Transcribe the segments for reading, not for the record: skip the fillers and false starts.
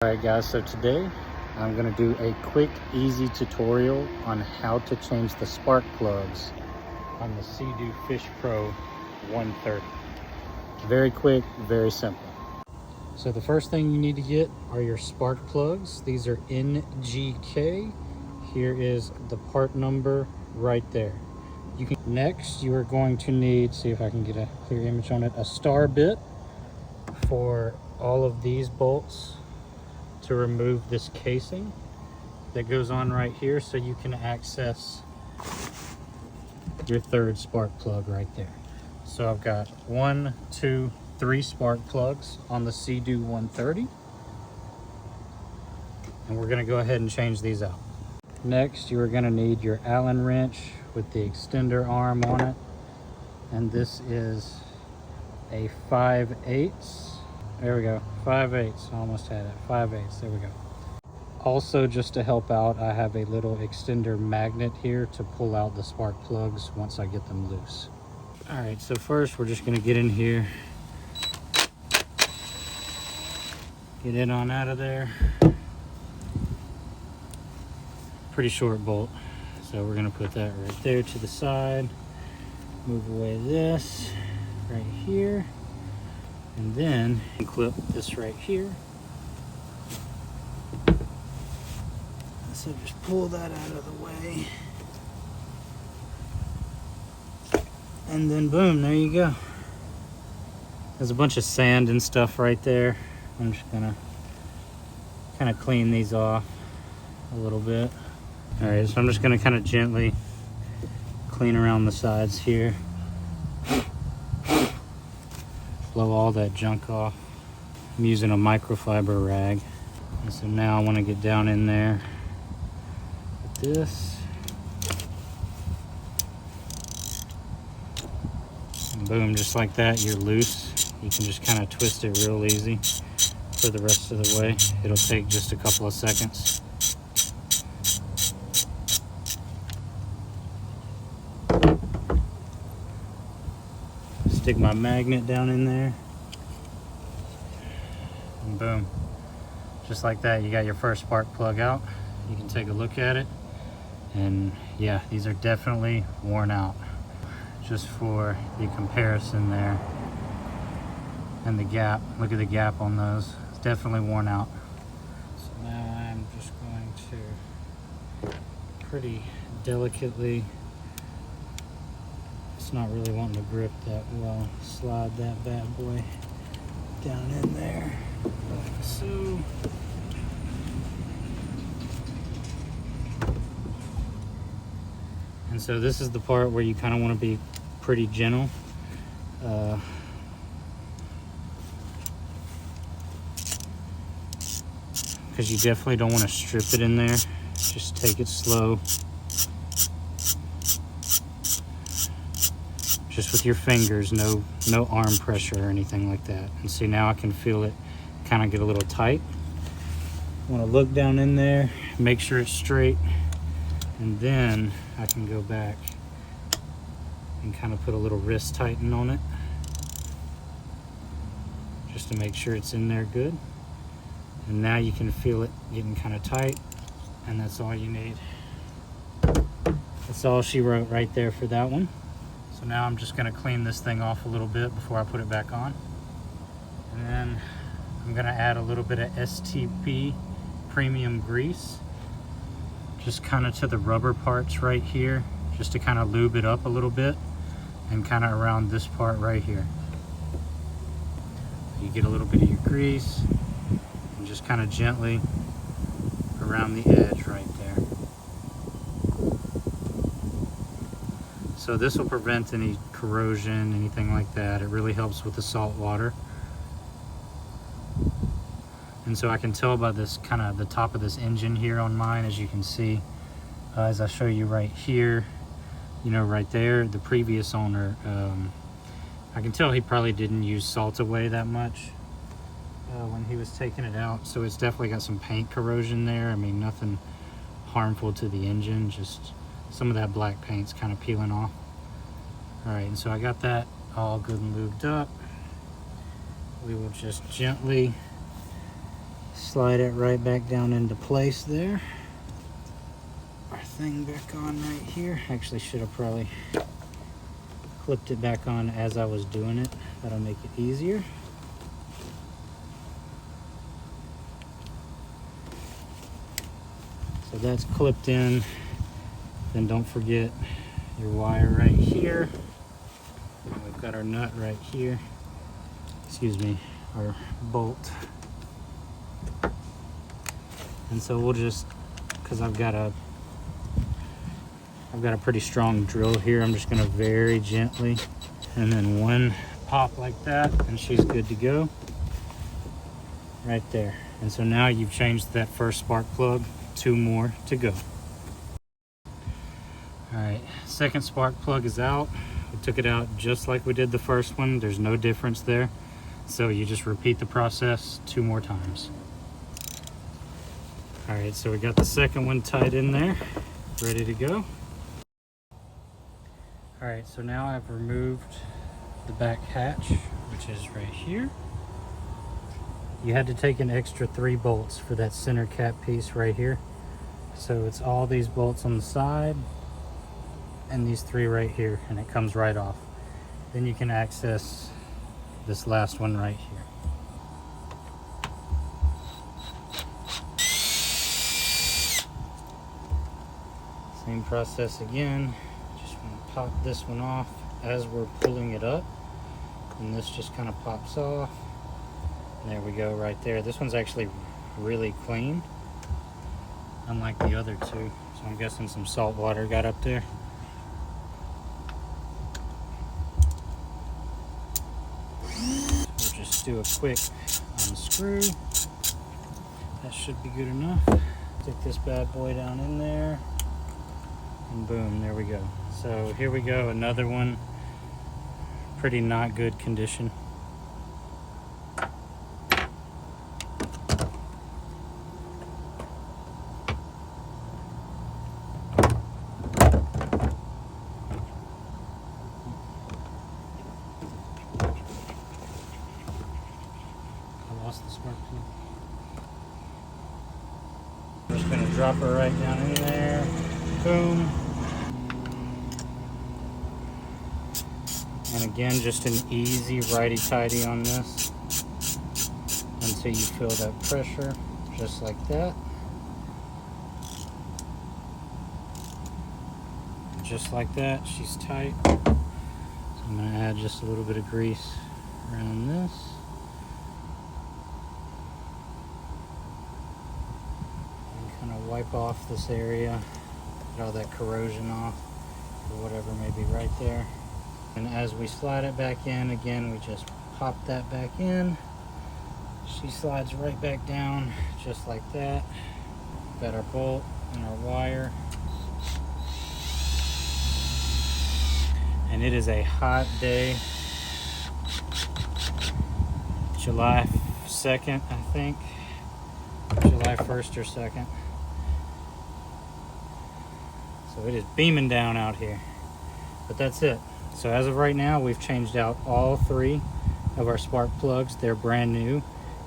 Alright guys, so today I'm going to do a quick, easy tutorial on how to change the spark plugs on the Seadoo Fishpro 130. Very quick, very simple. So the first thing you need to get are your spark plugs. These are NGK. Here is the part number right there. Next, you are going to need, see if I can get a clear image on it, a star bit for all of these bolts to remove this casing that goes on right here so you can access your third spark plug right there. So I've got 1, 2, 3 spark plugs on the Seadoo 130, and we're going to go ahead and change these out. Next, you are going to need your Allen wrench with the extender arm on it, and this is a 5/8. There we go, 5/8, almost had it, 5/8, there we go. Also, just to help out, I have a little extender magnet here to pull out the spark plugs once I get them loose. All right, so first we're just gonna get in here, get it on out of there. Pretty short bolt, so we're gonna put that right there to the side, move away this right here, and then clip this right here. So just pull that out of the way. And then boom, there you go. There's a bunch of sand and stuff right there. I'm just gonna kind of clean these off a little bit. All right, so I'm just gonna kind of gently clean around the sides here. Blow all that junk off. I'm using a microfiber rag. And so now I want to get down in there with this. And boom, just like that, you're loose. You can just kind of twist it real easy for the rest of the way. It'll take just a couple of seconds. Stick my magnet down in there, and boom, just like that, you got your first spark plug out. You can take a look at it, and yeah, these are definitely worn out. Just for the comparison there, and the gap, look at the gap on those, it's definitely worn out. So now I'm just going to pretty delicately, it's not really wanting to grip that well, slide that bad boy down in there like so. And so this is the part where you kind of want to be pretty gentle. Because you definitely don't want to strip it in there. Just take it slow. Just with your fingers, no arm pressure or anything like that. And see, now I can feel it kind of get a little tight. I want to look down in there, make sure it's straight, and then I can go back and kind of put a little wrist tighten on it, just to make sure it's in there good. And now you can feel it getting kind of tight, and that's all you need. That's all she wrote right there for that one. So now I'm just gonna clean this thing off a little bit before I put it back on. And then I'm gonna add a little bit of STP premium grease, just kind of to the rubber parts right here, just to kind of lube it up a little bit, and kind of around this part right here. You get a little bit of your grease, and just kind of gently around the edge right there. So this will prevent any corrosion, anything like that. It really helps with the salt water. And so I can tell by this kind of the top of this engine here on mine, as you can see, as I show you right here, you know, right there, the previous owner, I can tell he probably didn't use salt away that much when he was taking it out. So it's definitely got some paint corrosion there. I mean, nothing harmful to the engine, just some of that black paint's kind of peeling off. All right, and so I got that all good and lubed up. We will just gently Slide it right back down into place there. Our thing back on right here. Actually should have probably clipped it back on as I was doing it. That'll make it easier. So that's clipped in. Then don't forget your wire right here. And we've got our nut right here. Excuse me, our bolt. And so we'll just, because I've got a pretty strong drill here, I'm just gonna very gently, and then one pop like that, and she's good to go. Right there. And so now you've changed that first spark plug, 2 more to go. All right, second spark plug is out. We took it out just like we did the first one. There's no difference there. So you just repeat the process 2 more times. All right, so we got the second one tied in there, ready to go. All right, so now I've removed the back hatch, which is right here. You had to take an extra 3 bolts for that center cap piece right here. So it's all these bolts on the side and these 3 right here, and it comes right off. Then you can access this last one right here. Same process again. Just want to pop this one off as we're pulling it up, and this just kind of pops off. And there we go right there. This one's actually really clean, unlike the other 2. So I'm guessing some salt water got up there. We'll just do a quick unscrew. That should be good enough. Stick this bad boy down in there, and boom, there we go. So here we go, another one. Pretty not good condition. Lost the spark plug. I'm just going to drop her right down in there. Boom. And again, just an easy righty-tighty on this until you feel that pressure, just like that. Just like that, she's tight. So I'm going to add just a little bit of grease around this. Kind of wipe off this area, get all that corrosion off, or whatever may be right there. And as we slide it back in, again, we just pop that back in. She slides right back down, just like that. Got our bolt and our wire. And it is a hot day. July 2nd, I think. July 1st or 2nd. So it is beaming down out here. But that's it. So as of right now, we've changed out all 3 of our spark plugs. They're brand new.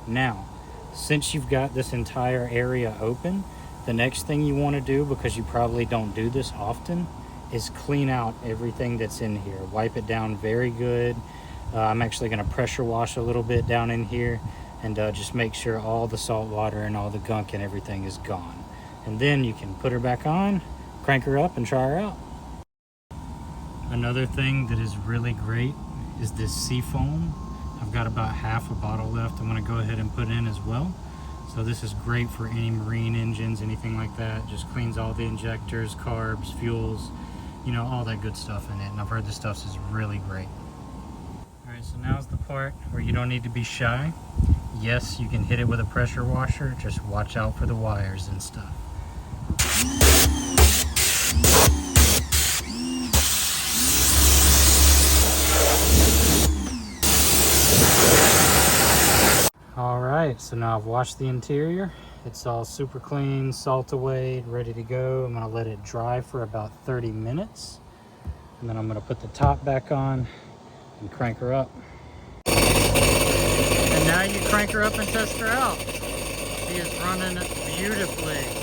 Now, since you've got this entire area open, the next thing you want to do, because you probably don't do this often, is clean out everything that's in here. Wipe it down very good. I'm actually going to pressure wash a little bit down in here, and just make sure all the salt water and all the gunk and everything is gone. And then you can put her back on, crank her up, and try her out. Another thing that is really great is this sea foam. I've got about half a bottle left. I'm going to go ahead and put in as well. So this is great for any marine engines, anything like that. Just cleans all the injectors, carbs, fuels, you know, all that good stuff in it. And I've heard this stuff is really great. All right, so now's the part where you don't need to be shy. Yes, you can hit it with a pressure washer. Just watch out for the wires and stuff. Alright, so now I've washed the interior. It's all super clean, salt away, ready to go. I'm going to let it dry for about 30 minutes. And then I'm going to put the top back on and crank her up. And now you crank her up and test her out. He is running beautifully.